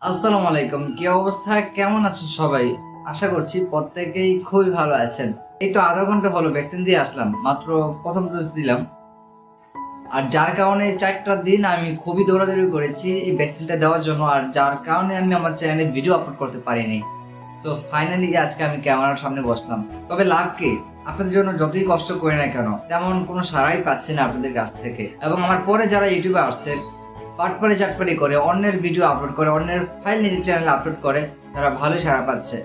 আসসালামু আলাইকুম। কি অবস্থা, কেমন আছেন সবাই? আশা করছি প্রত্যেকেই খুবই ভালো আছেন। এই তো আধা ঘন্টা হলো ভ্যাকসিন দিয়ে আসলাম, মাত্র প্রথম ডোজ দিলাম। আর যার কারণে 4টা দিন আমি খুবই দৌড়াদৌড়ি করেছি এই ভ্যাকসিনটা দেওয়ার জন্য, আর যার কারণে আমি আমার চ্যানেলে ভিডিও আপলোড করতে পারিনি। সো ফাইনালি আজকে আমি ক্যামেরার সামনে বসলাম। তবে লাভ কি, আপনাদের জন্য যতই কষ্ট করি না কেন তেমন কোনো সাড়াই পাচ্ছি না আপনাদের কাছ থেকে। এবং আমার পরে যারা ইউটিউবে আসছে পাটপাড়ি চাটপাড়ি করে অন্যের ভিডিও আপলোড করে, অন্যের ফাইল নিজের চ্যানেলে আপলোড করে, তারা ভালোই সাড়া পাচ্ছে।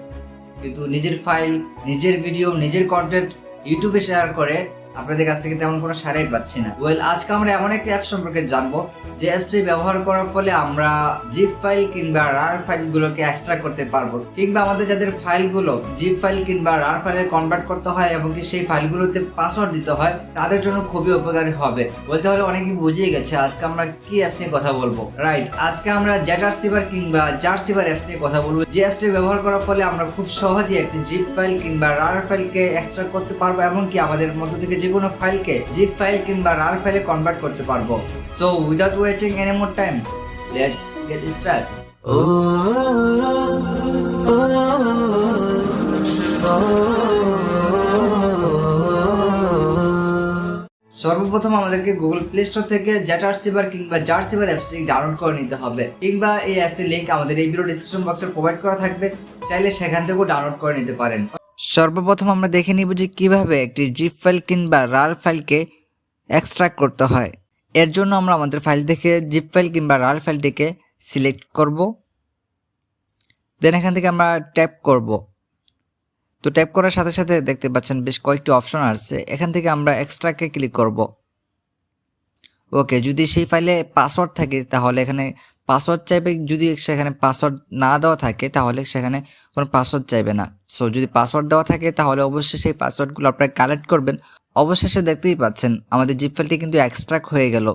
কিন্তু নিজের ফাইল, নিজের ভিডিও, নিজের কন্টেন্ট ইউটিউবে শেয়ার করে আপনাদের কাছ থেকে তেমন কোনো সাড়াই পাচ্ছি না। আজকে আমরা এমন একটা অ্যাপ সম্পর্কে জানবো যে অ্যাপসটি ব্যবহার করার ফলে আমরা জিপ ফাইল কিংবা রার ফাইল গুলোকে এক্সট্রাক্ট করতে পারবো, কিংবা আমাদের যাদের ফাইলগুলো জিপ ফাইল কিংবা রার ফাইলে কনভার্ট করতে হয় এবং কি সেই ফাইলগুলোতে পাসওয়ার্ড দিতে হয়, তাদের জন্য খুবই উপকারী হবে। বলতে হলে অনেকেই বুঝিয়ে গেছে আজকে আমরা কি অ্যাপস নিয়ে কথা বলবো। রাইট, আজকে আমরা ZArchiver কিংবা ZArchiver অ্যাপস নিয়ে কথা বলবো। যে অ্যাপসটি ব্যবহার করার ফলে আমরা খুব সহজে একটি জিপ ফাইল কিংবা রার ফাইলকে এক্সট্রাক্ট করতে পারবো এবং কি আমাদের মধ্য থেকে যে কোনো ফাইলকে জিপ ফাইল কিংবা রার ফাইলে কনভার্ট করতে পারবো। So without waiting any more time, let's get started. সর্বপ্রথম আমাদেরকে গুগল প্লে স্টোর থেকে ZArchiver কিংবা ZArchiver অ্যাপসটি ডাউনলোড করে নিতে হবে, কিংবা এই অ্যাপসের লিংক আমাদের এই ভিডিও ডেসক্রিপশন বক্সে প্রোভাইড করা থাকবে, চাইলে সেখান থেকেও ডাউনলোড করে নিতে পারেন। সর্বপ্রথম আমরা দেখে নিব যে কিভাবে একটি জিপ ফাইল কিংবা রার ফাইলকে এক্সট্রাক্ট করতে হয়। এর জন্য আমরা আমাদের ফাইল থেকে জিপ ফাইল কিংবা রার ফাইলটিকে সিলেক্ট করব, দেন এখান থেকে আমরা ট্যাপ করব। তো ট্যাপ করার সাথে সাথে দেখতে পাচ্ছেন বেশ কয়েকটি অপশন আসছে, এখান থেকে আমরা এক্সট্রাক্টে ক্লিক করব। ওকে, যদি সেই ফাইলে পাসওয়ার্ড থাকে তাহলে এখানে পাসওয়ার্ড চাইবে, যদি সেখানে পাসওয়ার্ড না দেওয়া থাকে তাহলে সেখানে কোনো পাসওয়ার্ড চাইবে না। সো যদি পাসওয়ার্ড দেওয়া থাকে তাহলে অবশ্যই সেই পাসওয়ার্ডগুলো আপনারা কালেক্ট করবেন। অবশেষে দেখতেই পাচ্ছেন আমাদের জিপ ফাইলটি কিন্তু এক্সট্রাক্ট হয়ে গেল,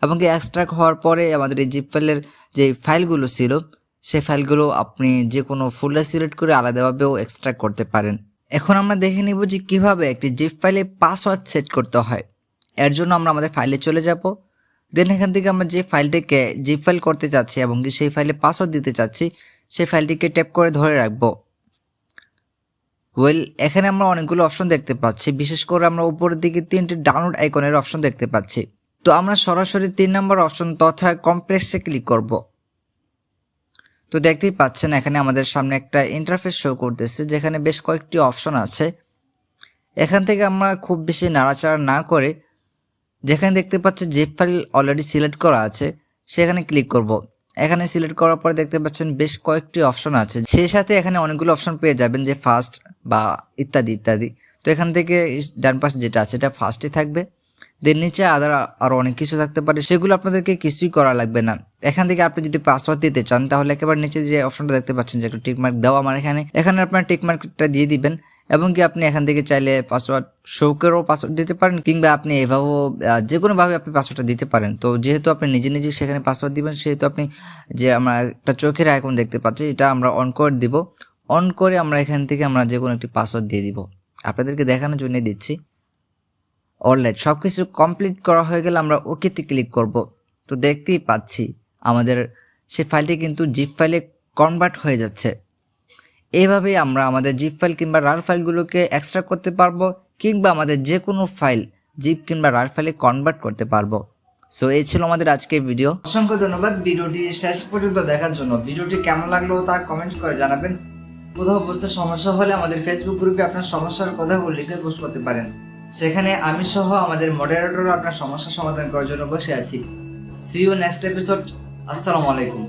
এবং কি এক্সট্রাক্ট হওয়ার পরে আমাদের এই জিপ ফাইলের যে ফাইলগুলো ছিল সেই ফাইলগুলো আপনি যে কোনো ফোল্ডার সিলেক্ট করে আলাদাভাবেও এক্সট্রাক্ট করতে পারেন। এখন আমরা দেখে নিব যে কিভাবে একটি জিপ ফাইলে পাসওয়ার্ড সেট করতে হয়। এর জন্য আমরা আমাদের ফাইলে চলে যাব, দেন এখান থেকে আমরা যে ফাইলটিকে জিপ ফাইল করতে চাচ্ছি এবং কি সেই ফাইলে পাসওয়ার্ড দিতে চাচ্ছি সেই ফাইলটিকে ট্যাপ করে ধরে রাখবো। এখানে আমরা অনেকগুলো অপশন দেখতে পাচ্ছি, বিশেষ করে আমরা উপরের দিকে 3টি ডাউনলোড আইকনের অপশন দেখতে পাচ্ছি। তো আমরা সরাসরি 3 নম্বর অপশন তথা কমপ্লেক্সে ক্লিক করব। তো দেখতেই পাচ্ছেন এখানে আমাদের সামনে একটা ইন্টারফেস শো করতেছে, যেখানে বেশ কয়েকটি অপশন আছে। এখান থেকে আমরা খুব বেশি নাড়াচাড়া না করে যেখানে দেখতে পাচ্ছি জিপ ফাইল অলরেডি সিলেক্ট করা আছে সেখানে ক্লিক করব। এখানে সিলেক্ট করার পরে দেখতে পাচ্ছেন বেশ কয়েকটি অপশন আছে, সেই সাথে এখানে অনেকগুলো অপশন পেয়ে যাবেন, যে ফার্স্ট বা ইত্যাদি ইত্যাদি। তো এখান থেকে ডান পাশে যেটা আছে এটা ফার্স্টে থাকবে, দেন নিচে আরো অনেক কিছু থাকতে পারে, সেগুলো আপনাদেরকে কিছুই করা লাগবে না। এখান থেকে আপনি যদি পাসওয়ার্ড দিতে চান তাহলে একেবারে নিচে যে অপশনটা দেখতে পাচ্ছেন যে একটা টিকমার্ক দেওয়া, আমার এখানে আপনার টিকমার্কটা দিয়ে দিবেন, এবং কি আপনি এখান থেকে চাইলে পাসওয়ার্ড শৌকেরও পাসওয়ার্ড দিতে পারেন, কিংবা আপনি এভাবেও যে কোনোভাবে আপনি পাসওয়ার্ডটা দিতে পারেন। তো যেহেতু আপনি নিজে নিজে সেখানে পাসওয়ার্ড দিবেন, সেহেতু আপনি যে আমরা একটা চোখের আইকন দেখতে পাচ্ছি এটা আমরা অন করে দিব। অন করে আমরা এখান থেকে আমরা যে কোনো একটি পাসওয়ার্ড দিয়ে দিব, আপনাদেরকে দেখানোর জন্য দিচ্ছি। অলরাইট, সব কিছু কমপ্লিট করা হয়ে গেলে আমরা ওকেতে ক্লিক করব। তো দেখতেই পাচ্ছি আমাদের সেই ফাইলটি কিন্তু জিপ ফাইলে কনভার্ট হয়ে যাচ্ছে। এইভাবেই আমরা আমাদের জিপ ফাইল কিংবা রার ফাইলগুলোকে এক্সট্রাক্ট করতে পারবো, কিংবা আমাদের যে কোনো ফাইল জিপ কিংবা রার ফাইলে কনভার্ট করতে পারবো। সো এই ছিল আমাদের আজকের ভিডিও। অসংখ্য ধন্যবাদ ভিডিওটি শেষ পর্যন্ত দেখার জন্য। ভিডিওটি কেমন লাগলো তা কমেন্ট করে জানাবেন। কোথাও বুঝতে সমস্যা হলে আমাদের ফেসবুক গ্রুপে আপনার সমস্যার কথা লিখে পোস্ট করতে পারেন, সেখানে আমি সহ আমাদের মডারেটর আপনার সমস্যা সমাধান করার জন্য বসে আছি। See you next episode. আসসালামু আলাইকুম।